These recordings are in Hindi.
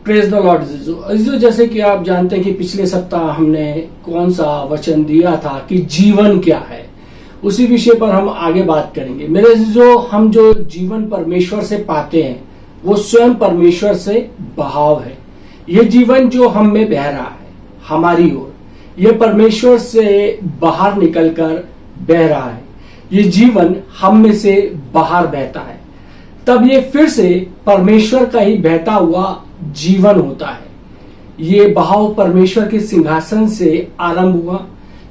Praise the Lord अजीजो। जैसे कि आप जानते हैं कि पिछले सप्ताह हमने कौन सा वचन दिया था कि जीवन क्या है, उसी विषय पर हम आगे बात करेंगे। मेरे अजीजो, हम जो जीवन परमेश्वर से पाते हैं वो स्वयं परमेश्वर से बहाव है। ये जीवन जो हम में बह रहा है हमारी ओर, ये परमेश्वर से बाहर निकलकर बह रहा है। ये जीवन हम में से बाहर बहता है, तब ये फिर से परमेश्वर का ही बहता हुआ जीवन होता है। ये बहाव परमेश्वर के सिंहासन से आरंभ हुआ।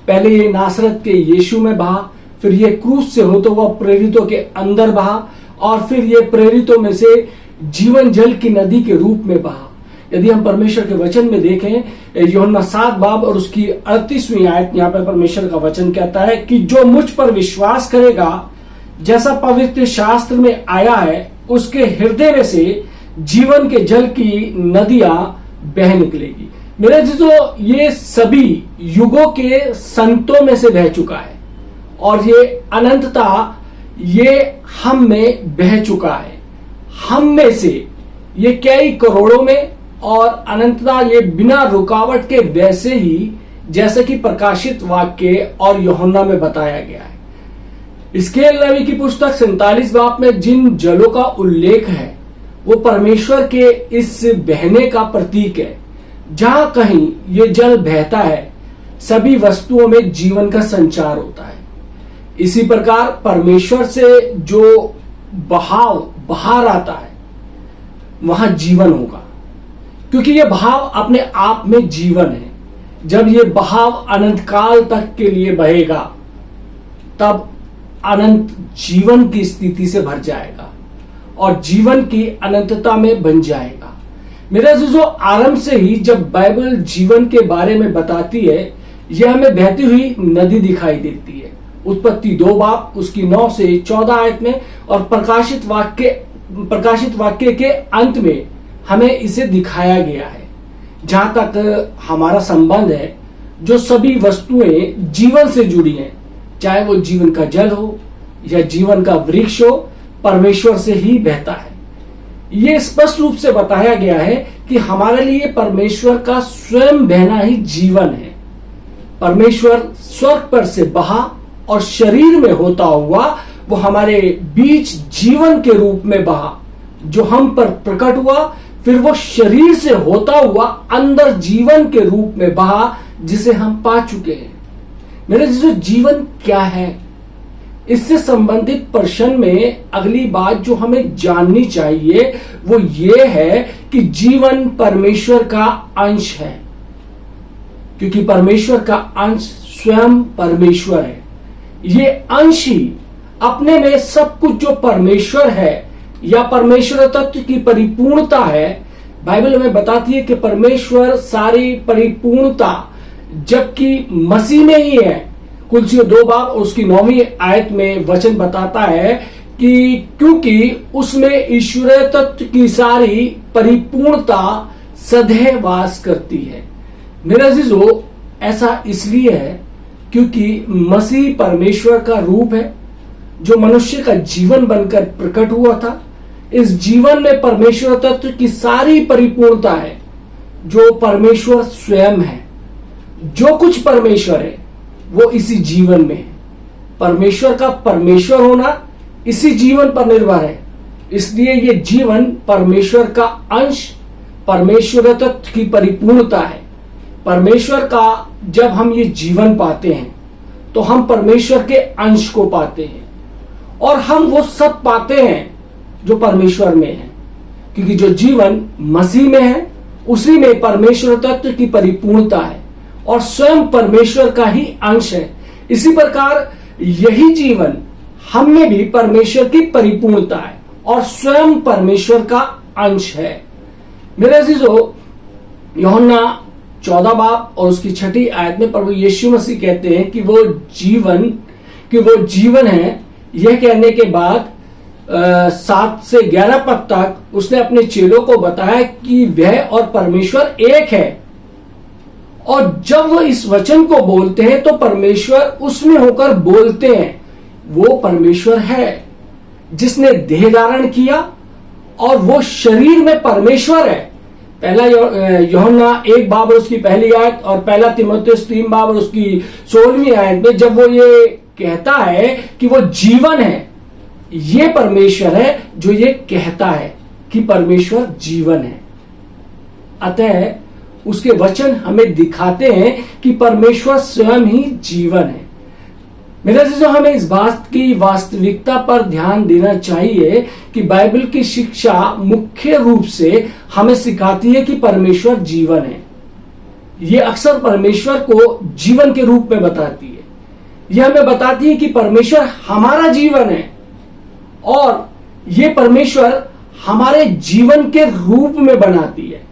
पहले ये नासरत के यीशु में बहा, फिर ये क्रूस से होता हुआ प्रेरितों के अंदर बहा, और फिर ये प्रेरितों में से जीवन जल की नदी के रूप में बहा। यदि हम परमेश्वर के वचन में देखें, यूहन्ना 7 बाब और उसकी 38वीं आयत, यहाँ पर परमेश्वर का वचन कहता है कि जो मुझ पर विश्वास करेगा, जैसा पवित्र शास्त्र में आया है, उसके हृदय में से जीवन के जल की नदियां बह निकलेगी। मेरे जीजो, ये सभी युगों के संतों में से बह चुका है और ये अनंतता ये हम में बह चुका है। हम में से ये कई करोड़ों में, और अनंतता ये बिना रुकावट के वैसे ही जैसे कि प्रकाशित वाक्य और यूहन्ना में बताया गया है। हिजकिय्याह नबी की पुस्तक 47 बाब में जिन जलों का उल्लेख है वो परमेश्वर के इस बहने का प्रतीक है। जहां कहीं ये जल बहता है, सभी वस्तुओं में जीवन का संचार होता है। इसी प्रकार परमेश्वर से जो बहाव बाहर आता है, वहां जीवन होगा, क्योंकि ये बहाव अपने आप में जीवन है। जब ये बहाव अनंत काल तक के लिए बहेगा, तब अनंत जीवन की स्थिति से भर जाएगा और जीवन की अनंतता में बन जाएगा। मेरे अजीजों, आरंभ से ही जब बाइबल जीवन के बारे में बताती है, यह हमें बहती हुई नदी दिखाई देती है। उत्पत्ति 2 बाब उसकी 9 से 14 आयत में, और प्रकाशित वाक्य के अंत में हमें इसे दिखाया गया है। जहां तक हमारा संबंध है, जो सभी वस्तुएं जीवन से जुड़ी हैं, चाहे वो जीवन का जल हो या जीवन का वृक्ष हो, परमेश्वर से ही बहता है। ये स्पष्ट रूप से बताया गया है कि हमारे लिए परमेश्वर का स्वयं बहना ही जीवन है। परमेश्वर स्वर्ग पर से बहा और शरीर में होता हुआ वो हमारे बीच जीवन के रूप में बहा, जो हम पर प्रकट हुआ। फिर वो शरीर से होता हुआ अंदर जीवन के रूप में बहा, जिसे हम पा चुके हैं। मेरे जीवन क्या है, इससे संबंधित प्रश्न में अगली बात जो हमें जाननी चाहिए वो ये है कि जीवन परमेश्वर का अंश है, क्योंकि परमेश्वर का अंश स्वयं परमेश्वर है। ये अंश ही अपने में सब कुछ जो परमेश्वर है या परमेश्वर तत्व की परिपूर्णता है। बाइबल हमें बताती है कि परमेश्वर सारी परिपूर्णता जबकि मसीह में ही है। कुलसियों 2 बाब उसकी 9वीं आयत में वचन बताता है कि क्योंकि उसमें ईश्वरीय तत्व की सारी परिपूर्णता सदैव वास करती है। मेरे अजीजों, ऐसा इसलिए है क्योंकि मसीह परमेश्वर का रूप है, जो मनुष्य का जीवन बनकर प्रकट हुआ था। इस जीवन में परमेश्वर तत्व की सारी परिपूर्णता है, जो परमेश्वर स्वयं है। जो कुछ परमेश्वर है वो इसी जीवन में है। परमेश्वर का परमेश्वर होना इसी जीवन पर निर्भर है। इसलिए ये जीवन परमेश्वर का अंश, परमेश्वर तत्व की परिपूर्णता है। परमेश्वर का जब हम ये जीवन पाते हैं तो हम परमेश्वर के अंश को पाते हैं, और हम वो सब पाते हैं जो परमेश्वर में है, क्योंकि जो जीवन मसीह में है उसी में परमेश्वर तत्व की परिपूर्णता है और स्वयं परमेश्वर का ही अंश है। इसी प्रकार यही जीवन हम में भी परमेश्वर की परिपूर्णता है और स्वयं परमेश्वर का अंश है। मेरे अजीजों, यूहन्ना 14 बाब और उसकी 6ठी आयत में प्रभु यीशु मसीह कहते हैं कि वो जीवन है। यह कहने के बाद 7 से 11 पद तक उसने अपने चेलों को बताया कि वह और परमेश्वर एक है, और जब वो इस वचन को बोलते हैं तो परमेश्वर उसमें होकर बोलते हैं। वो परमेश्वर है जिसने देह धारण किया, और वो शरीर में परमेश्वर है पहला यूहन्ना 1 बाब और उसकी पहली आयत और पहला तीमुथियुस 3 बाब और उसकी 16वीं आयत में जब वो ये कहता है कि वो जीवन है, ये परमेश्वर है जो ये कहता है कि परमेश्वर जीवन है। अतः उसके वचन हमें दिखाते हैं कि परमेश्वर स्वयं ही जीवन है। मेरे अजीजों, हमें इस बात की वास्तविकता पर ध्यान देना चाहिए कि बाइबल की शिक्षा मुख्य रूप से हमें सिखाती है कि परमेश्वर जीवन है। यह अक्सर परमेश्वर को जीवन के रूप में बताती है। यह हमें बताती है कि परमेश्वर हमारा जीवन है और यह परमेश्वर हमारे जीवन के रूप में बनाती है।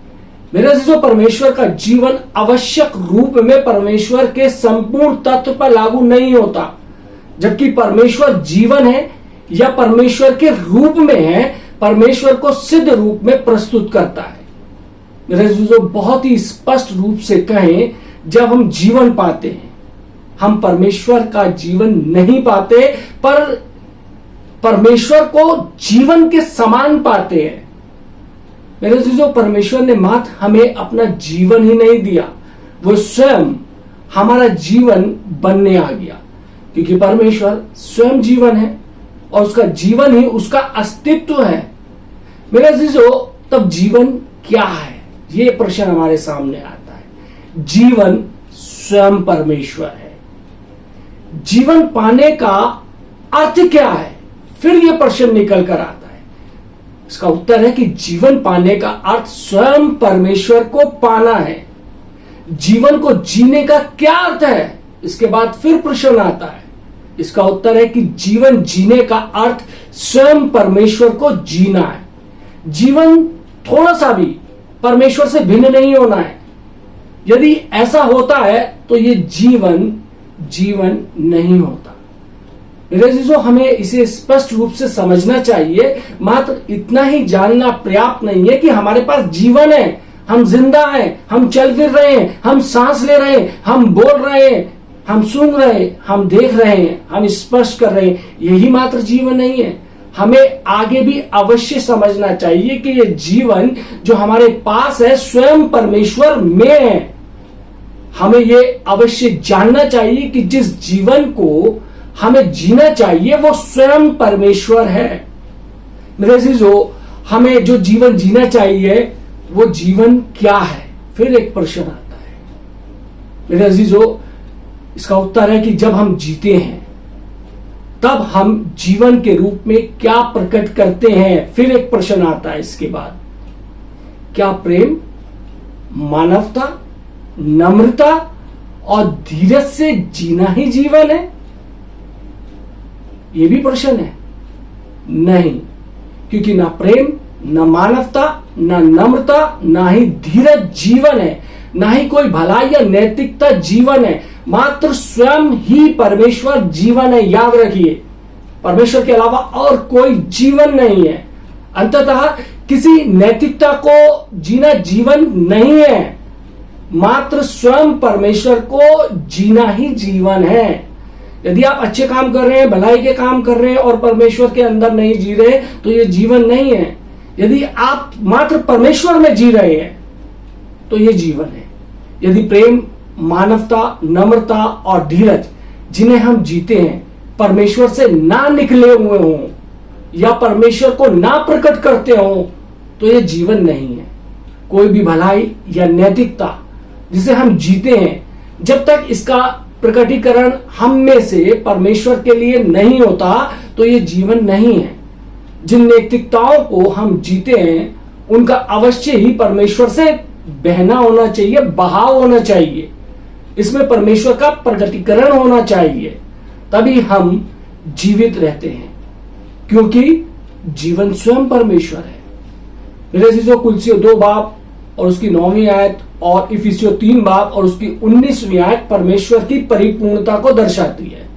मेरे अजीजों, परमेश्वर का जीवन आवश्यक रूप में परमेश्वर के संपूर्ण तत्व पर लागू नहीं होता, जबकि परमेश्वर जीवन है या परमेश्वर के रूप में है, परमेश्वर को सिद्ध रूप में प्रस्तुत करता है। मेरे अजीजों, बहुत ही स्पष्ट रूप से कहें, जब हम जीवन पाते हैं, हम परमेश्वर का जीवन नहीं पाते, पर परमेश्वर को जीवन के समान पाते हैं। मेरे अजीजों, परमेश्वर ने मात्र हमें अपना जीवन ही नहीं दिया, वो स्वयं हमारा जीवन बनने आ गया, क्योंकि परमेश्वर स्वयं जीवन है और उसका जीवन ही उसका अस्तित्व है। मेरे अजीजों, तब जीवन क्या है, ये प्रश्न हमारे सामने आता है। जीवन स्वयं परमेश्वर है। जीवन पाने का अर्थ क्या है, फिर यह प्रश्न निकल कर आता है। इसका उत्तर है कि जीवन पाने का अर्थ स्वयं परमेश्वर को पाना है। जीवन को जीने का क्या अर्थ है, इसके बाद फिर प्रश्न आता है। इसका उत्तर है कि जीवन जीने का अर्थ स्वयं परमेश्वर को जीना है। जीवन थोड़ा सा भी परमेश्वर से भिन्न नहीं होना है। यदि ऐसा होता है तो ये जीवन जीवन नहीं होता। मेरे अजीजों, हमें इसे स्पष्ट रूप से समझना चाहिए। मात्र इतना ही जानना पर्याप्त नहीं है कि हमारे पास जीवन है, हम जिंदा हैं, हम चल फिर रहे हैं, हम सांस ले रहे हैं, हम बोल रहे हैं, हम सुन रहे हैं, हम देख रहे हैं, हम स्पर्श कर रहे हैं। यही मात्र जीवन नहीं है। हमें आगे भी अवश्य समझना चाहिए कि ये जीवन जो हमारे पास है स्वयं परमेश्वर में है। हमें ये अवश्य जानना चाहिए कि जिस जीवन को हमें जीना चाहिए वो स्वयं परमेश्वर है। मेरे अजीजों, हमें जो जीवन जीना चाहिए वो जीवन क्या है, फिर एक प्रश्न आता है। मेरे अजीजों, इसका उत्तर है कि जब हम जीते हैं तब हम जीवन के रूप में क्या प्रकट करते हैं, फिर एक प्रश्न आता है इसके बाद। क्या प्रेम, मानवता, नम्रता और धीरज से जीना ही जीवन है? यह भी प्रश्न है। नहीं, क्योंकि ना प्रेम, ना मानवता, ना नम्रता, ना ही धीरज जीवन है, ना ही कोई भलाई या नैतिकता जीवन है। मात्र स्वयं ही परमेश्वर जीवन है। याद रखिए, परमेश्वर के अलावा और कोई जीवन नहीं है। अंततः किसी नैतिकता को जीना जीवन नहीं है। मात्र स्वयं परमेश्वर को जीना ही जीवन है। यदि आप अच्छे काम कर रहे हैं, भलाई के काम कर रहे हैं और परमेश्वर के अंदर नहीं जी रहे, तो यह जीवन नहीं है। यदि आप मात्र परमेश्वर में जी रहे हैं तो यह जीवन है। यदि प्रेम, मानवता, नम्रता और धीरज जिन्हें हम जीते हैं परमेश्वर से ना निकले हुए हों या परमेश्वर को ना प्रकट करते हों, तो यह जीवन नहीं है। कोई भी भलाई या नैतिकता जिसे हम जीते हैं, जब तक इसका प्रकटीकरण हम में से परमेश्वर के लिए नहीं होता, तो यह जीवन नहीं है। जिन नैतिकताओं को हम जीते हैं उनका अवश्य ही परमेश्वर से बहना होना चाहिए, बहाव होना चाहिए। इसमें परमेश्वर का प्रकटीकरण होना चाहिए, तभी हम जीवित रहते हैं, क्योंकि जीवन स्वयं परमेश्वर है। मेरे अजीजों, कुलसियों 2 बाब और उसकी 9वीं आयत और इफिसियों 3 बाब और उसकी 19वीं आयत परमेश्वर की परिपूर्णता को दर्शाती है।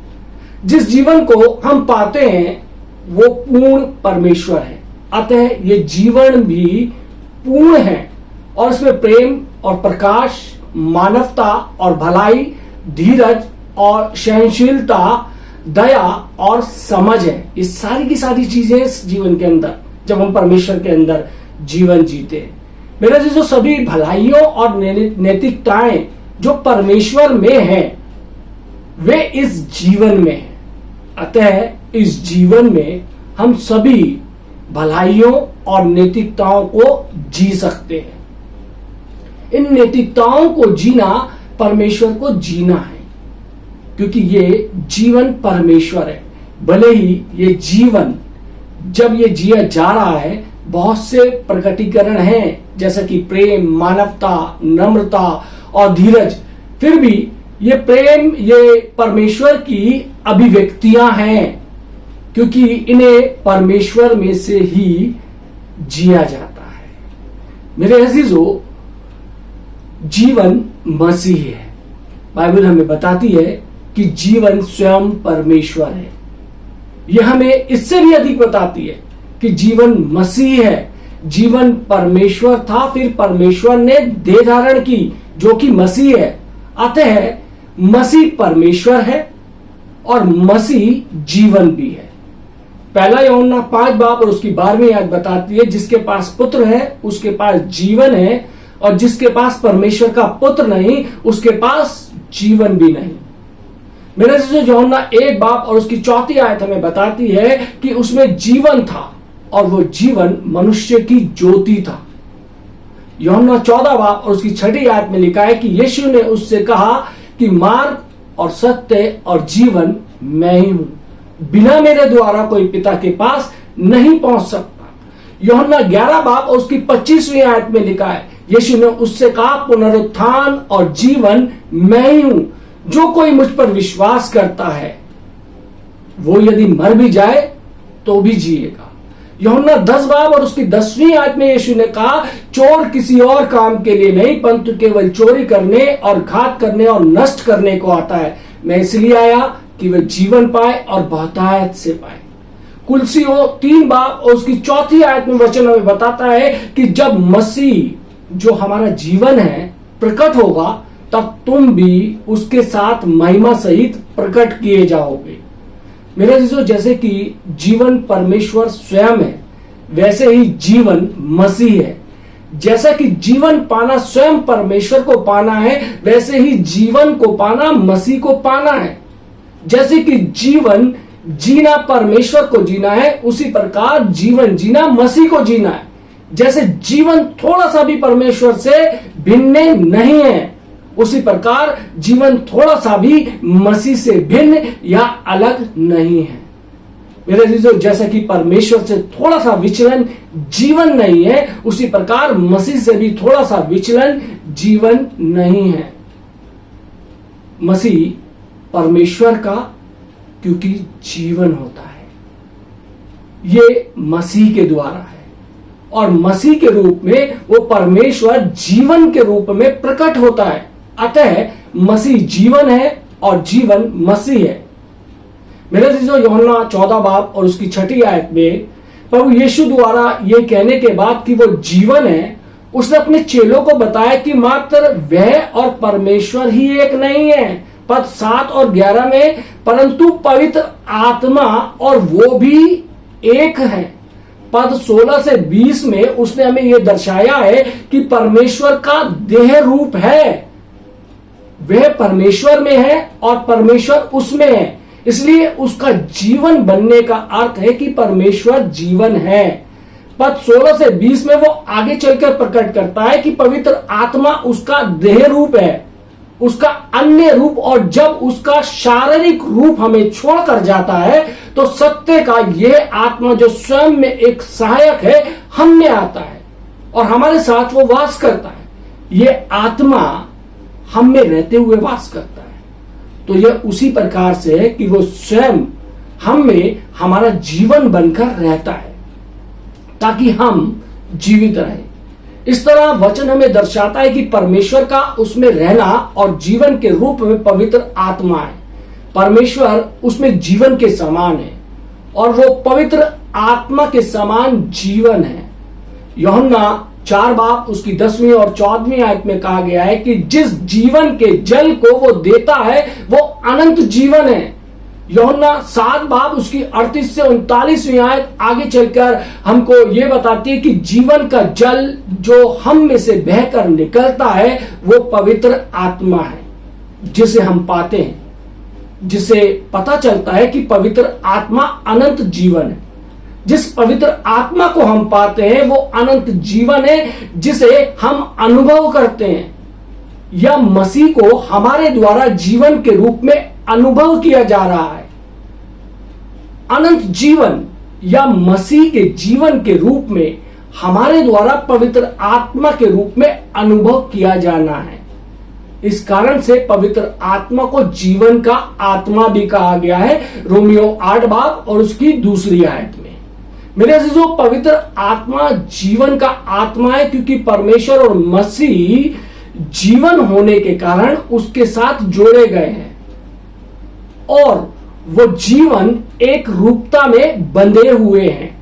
जिस जीवन को हम पाते हैं वो पूर्ण परमेश्वर है। अतः ये जीवन भी पूर्ण है और इसमें प्रेम और प्रकाश, मानवता और भलाई, धीरज और सहनशीलता, दया और समझ है। ये सारी की सारी चीजें इस जीवन के अंदर, जब हम परमेश्वर के अंदर जीवन जीते हैं। मेरे जो सभी भलाइयों और नैतिकताएं जो परमेश्वर में हैं, वे इस जीवन में हैं। अतः इस जीवन में हम सभी भलाइयों और नैतिकताओं को जी सकते हैं। इन नैतिकताओं को जीना परमेश्वर को जीना है, क्योंकि ये जीवन परमेश्वर है। भले ही ये जीवन जब ये जिया जा रहा है, बहुत से प्रकटीकरण हैं, जैसा कि प्रेम, मानवता, नम्रता और धीरज, फिर भी ये प्रेम, ये परमेश्वर की अभिव्यक्तियां हैं, क्योंकि इन्हें परमेश्वर में से ही जिया जाता है। मेरे अजीजों, जीवन मसीह है। बाइबल हमें बताती है कि जीवन स्वयं परमेश्वर है। यह हमें इससे भी अधिक बताती है कि जीवन मसीह है। जीवन परमेश्वर था, फिर परमेश्वर ने देह धारण की, जो कि मसीह है। अतः मसीह परमेश्वर है और मसीह जीवन भी है। पहला यूहन्ना 5 बाब और उसकी 12वीं आयत बताती है, जिसके पास पुत्र है उसके पास जीवन है, और जिसके पास परमेश्वर का पुत्र नहीं उसके पास जीवन भी नहीं। मेरे से यूहन्ना 1 बाब और उसकी 4वीं आयत हमें बताती है कि उसमें जीवन था और वो जीवन मनुष्य की ज्योति था। यूहन्ना 14 बाब और उसकी 6वीं आयत में लिखा है कि यीशु ने उससे कहा कि मार्ग और सत्य और जीवन मैं ही हूं, बिना मेरे द्वारा कोई पिता के पास नहीं पहुंच सकता। यूहन्ना 11 बाब और उसकी 25वीं आयत में लिखा है, यीशु ने उससे कहा पुनरुत्थान और जीवन मैं ही हूं, जो कोई मुझ पर विश्वास करता है वो यदि मर भी जाए तो भी जिएगा। यूहन्ना 10 बाब और उसकी 10वीं आयत में यीशु ने कहा, चोर किसी और काम के लिए नहीं परंतु केवल चोरी करने और घात करने और नष्ट करने को आता है। मैं इसलिए आया कि वह जीवन पाए और बहुतायत से पाए। कुलसियों 3 बाब और उसकी 4वीं आयत में वचन हमें बताता है कि जब मसीह जो हमारा जीवन है प्रकट होगा, तब तुम भी उसके साथ महिमा सहित प्रकट किए जाओगे। मेरे जीजो, जैसे कि जीवन परमेश्वर स्वयं है, वैसे ही जीवन मसीह है। जैसा कि जीवन पाना स्वयं परमेश्वर को पाना है, वैसे ही जीवन को पाना मसीह को पाना है। जैसे कि जीवन जीना परमेश्वर को जीना है, उसी प्रकार जीवन जीना मसीह को जीना है। जैसे जीवन थोड़ा सा भी परमेश्वर से भिन्न नहीं है, उसी प्रकार जीवन थोड़ा सा भी मसीह से भिन्न या अलग नहीं है। मेरे अजीजों, जैसा कि परमेश्वर से थोड़ा सा विचलन जीवन नहीं है, उसी प्रकार मसीह से भी थोड़ा सा विचलन जीवन नहीं है। मसीह परमेश्वर का क्योंकि जीवन होता है, ये मसीह के द्वारा है, और मसीह के रूप में वो परमेश्वर जीवन के रूप में प्रकट होता है। अतः मसीह जीवन है और जीवन मसीह है। मेरे अजीजों, यूहन्ना 14 बाब और उसकी 6वीं आयत में प्रभु यीशु द्वारा ये कहने के बाद कि वो जीवन है, उसने अपने चेलों को बताया कि मात्र वह और परमेश्वर ही एक नहीं है। पद 7 और 11 में, परंतु पवित्र आत्मा और वो भी एक है। पद 16 से 20 में उसने हमें यह दर्शाया है कि परमेश्वर का देह रूप है, वह परमेश्वर में है और परमेश्वर उसमें है, इसलिए उसका जीवन बनने का अर्थ है कि परमेश्वर जीवन है। पद 16 से 20 में वो आगे चलकर प्रकट करता है कि पवित्र आत्मा उसका देह रूप है, उसका अन्य रूप, और जब उसका शारीरिक रूप हमें छोड़कर जाता है तो सत्य का यह आत्मा जो स्वयं में एक सहायक है हम में आता है और हमारे साथ वो वास करता है। ये आत्मा हम में रहते हुए वास करता है। तो यह उसी प्रकार से है कि वो स्वयं हम में हमारा जीवन बनकर रहता है ताकि हम जीवित रहें। इस तरह वचन हमें दर्शाता है कि परमेश्वर का उसमें रहना और जीवन के रूप में पवित्र आत्मा है। परमेश्वर उसमें जीवन के समान है और वो पवित्र आत्मा के समान जीवन है। यूहन्ना 4 बाब उसकी 10वीं और 14वीं आयत में कहा गया है कि जिस जीवन के जल को वो देता है वो अनंत जीवन है। यूहन्ना 7 बाब उसकी 38 से 39वीं आयत आगे चलकर हमको ये बताती है कि जीवन का जल जो हम में से बहकर निकलता है वो पवित्र आत्मा है, जिसे हम पाते हैं, जिसे पता चलता है कि पवित्र आत्मा अनंत जीवन है। जिस पवित्र आत्मा को हम पाते हैं वो अनंत जीवन है, जिसे हम अनुभव करते हैं या मसीह को हमारे द्वारा जीवन के रूप में अनुभव किया जा रहा है। अनंत जीवन या मसीह के जीवन के रूप में हमारे द्वारा पवित्र आत्मा के रूप में अनुभव किया जाना है। इस कारण से पवित्र आत्मा को जीवन का आत्मा भी कहा गया है, रोमियो 8 बाब और उसकी 2 आयत में। मेरे अजीजों, पवित्र आत्मा जीवन का आत्मा है, क्योंकि परमेश्वर और मसीह जीवन होने के कारण उसके साथ जोड़े गए हैं और वो जीवन एक रूपता में बंधे हुए हैं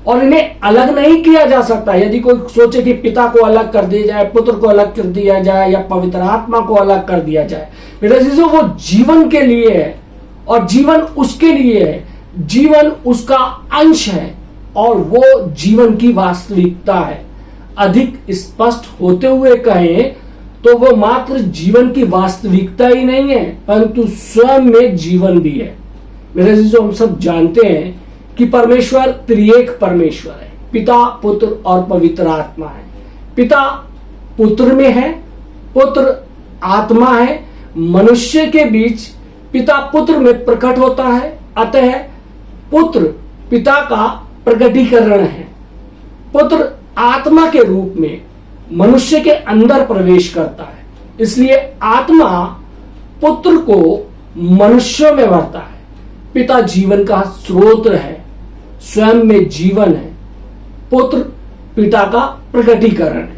और इन्हें अलग नहीं किया जा सकता। यदि कोई सोचे कि पिता को अलग कर दिया जाए, पुत्र को अलग कर दिया जाए या पवित्र आत्मा को अलग कर दिया जाए, मेरे अजीजों, वो जीवन के लिए है और जीवन उसके लिए है। जीवन उसका अंश है और वो जीवन की वास्तविकता है। अधिक स्पष्ट होते हुए कहें तो वो मात्र जीवन की वास्तविकता ही नहीं है, परंतु स्वयं में जीवन भी है। मेरे अजीजों, हम सब जानते हैं कि परमेश्वर त्रिएक परमेश्वर है, पिता, पुत्र और पवित्र आत्मा है। पिता पुत्र में है, पुत्र आत्मा है। मनुष्य के बीच पिता पुत्र में प्रकट होता है, अतः पुत्र पिता का प्रकटीकरण है। पुत्र आत्मा के रूप में मनुष्य के अंदर प्रवेश करता है, इसलिए आत्मा पुत्र को मनुष्यों में भरता है। पिता जीवन का स्रोत है, स्वयं में जीवन है। पुत्र पिता का प्रकटीकरण है,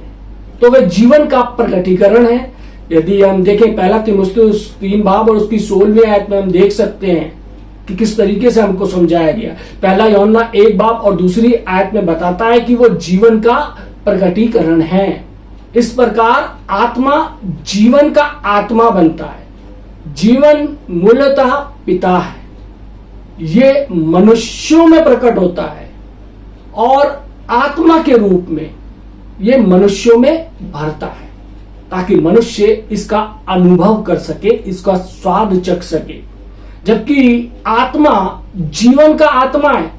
तो वह जीवन का प्रकटीकरण है। यदि हम देखें 1 तीमुथियुस 3 बाब और उसकी 16वीं आयत में हम देख सकते हैं कि किस तरीके से हमको समझाया गया। 1 यूहन्ना 1 बाब और 2 आयत में बताता है कि वो जीवन का प्रकटीकरण है। इस प्रकार आत्मा जीवन का आत्मा बनता है। जीवन मूलतः पिता है, ये मनुष्यों में प्रकट होता है और आत्मा के रूप में ये मनुष्यों में भरता है, ताकि मनुष्य इसका अनुभव कर सके, इसका स्वाद चख सके। जबकि आत्मा जीवन का आत्मा है,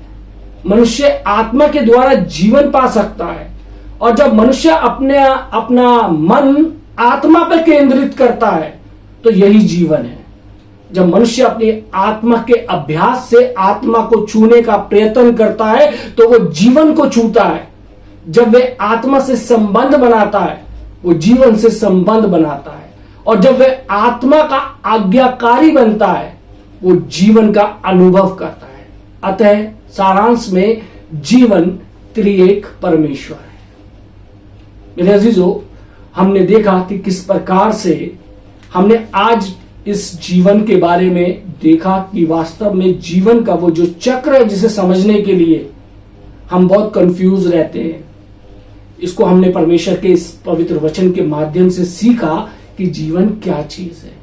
मनुष्य आत्मा के द्वारा जीवन पा सकता है। और जब मनुष्य अपना मन आत्मा पर केंद्रित करता है तो यही जीवन है। जब मनुष्य अपनी आत्मा के अभ्यास से आत्मा को छूने का प्रयत्न करता है तो वो जीवन को छूता है। जब वह आत्मा से संबंध बनाता है वो जीवन से संबंध बनाता है, और जब वह आत्मा का आज्ञाकारी बनता है वो जीवन का अनुभव करता है। अतः सारांश में जीवन त्रिएक परमेश्वर है। मेरे अजीजों, हमने देखा कि किस प्रकार से हमने आज इस जीवन के बारे में देखा कि वास्तव में जीवन का वो जो चक्र है जिसे समझने के लिए हम बहुत कंफ्यूज रहते हैं। इसको हमने परमेश्वर के इस पवित्र वचन के माध्यम से सीखा कि जीवन क्या चीज है।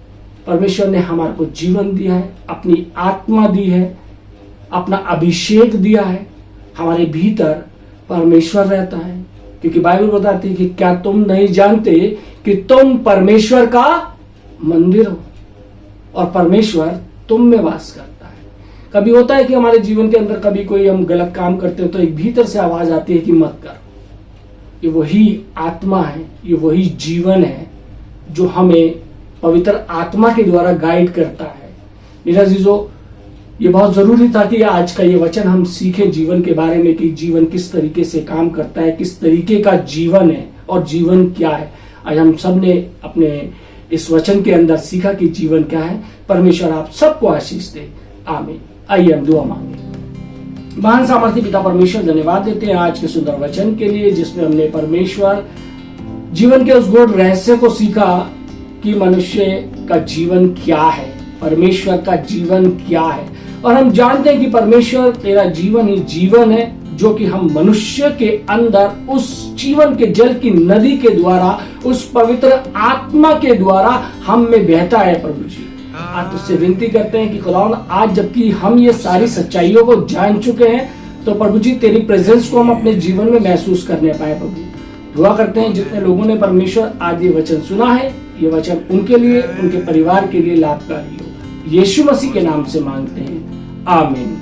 परमेश्वर ने हमारे को जीवन दिया है, अपनी आत्मा दी है, अपना अभिषेक दिया है। हमारे भीतर परमेश्वर रहता है, क्योंकि बाइबल बताती है कि क्या तुम नहीं जानते कि तुम परमेश्वर का मंदिर हो और परमेश्वर तुम में वास करता है। कभी होता है कि हमारे जीवन के अंदर कभी कोई हम गलत काम करते हैं तो एक भीतर से आवाज आती है कि मत कर। ये वही आत्मा है, ये वही जीवन है जो हमें पवित्र आत्मा के द्वारा गाइड करता है। मेरा अजीजों, ये बहुत जरूरी था कि आज का ये वचन हम सीखें जीवन के बारे में, कि जीवन किस तरीके से काम करता है, किस तरीके का जीवन है और जीवन क्या है। आज हम सब ने अपने इस वचन के अंदर सीखा कि जीवन क्या है। परमेश्वर आप सबको आशीष दे, आमीन। आइए हम दुआ मांगे। महान सामर्थी पिता परमेश्वर, धन्यवाद देते हैं आज के सुंदर वचन के लिए, जिसमें हमने परमेश्वर जीवन के उस गूढ़ रहस्य को सीखा कि मनुष्य का जीवन क्या है, परमेश्वर का जीवन क्या है। और हम जानते हैं कि परमेश्वर तेरा जीवन ही जीवन है, जो कि हम मनुष्य के अंदर उस जीवन के जल की नदी के द्वारा, उस पवित्र आत्मा के द्वारा हम में बहता है। प्रभु जी, आज तुझसे विनती करते हैं कि खुदावन आज जबकि हम ये सारी सच्चाइयों को जान चुके हैं तो प्रभु जी तेरी प्रेजेंस को हम अपने जीवन में महसूस करने पाए। प्रभु दुआ करते हैं जितने लोगों ने परमेश्वर आज ये वचन सुना है, ये वचन उनके लिए, उनके परिवार के लिए लाभकारी हो। यीशु मसीह के नाम से मांगते हैं, आमीन।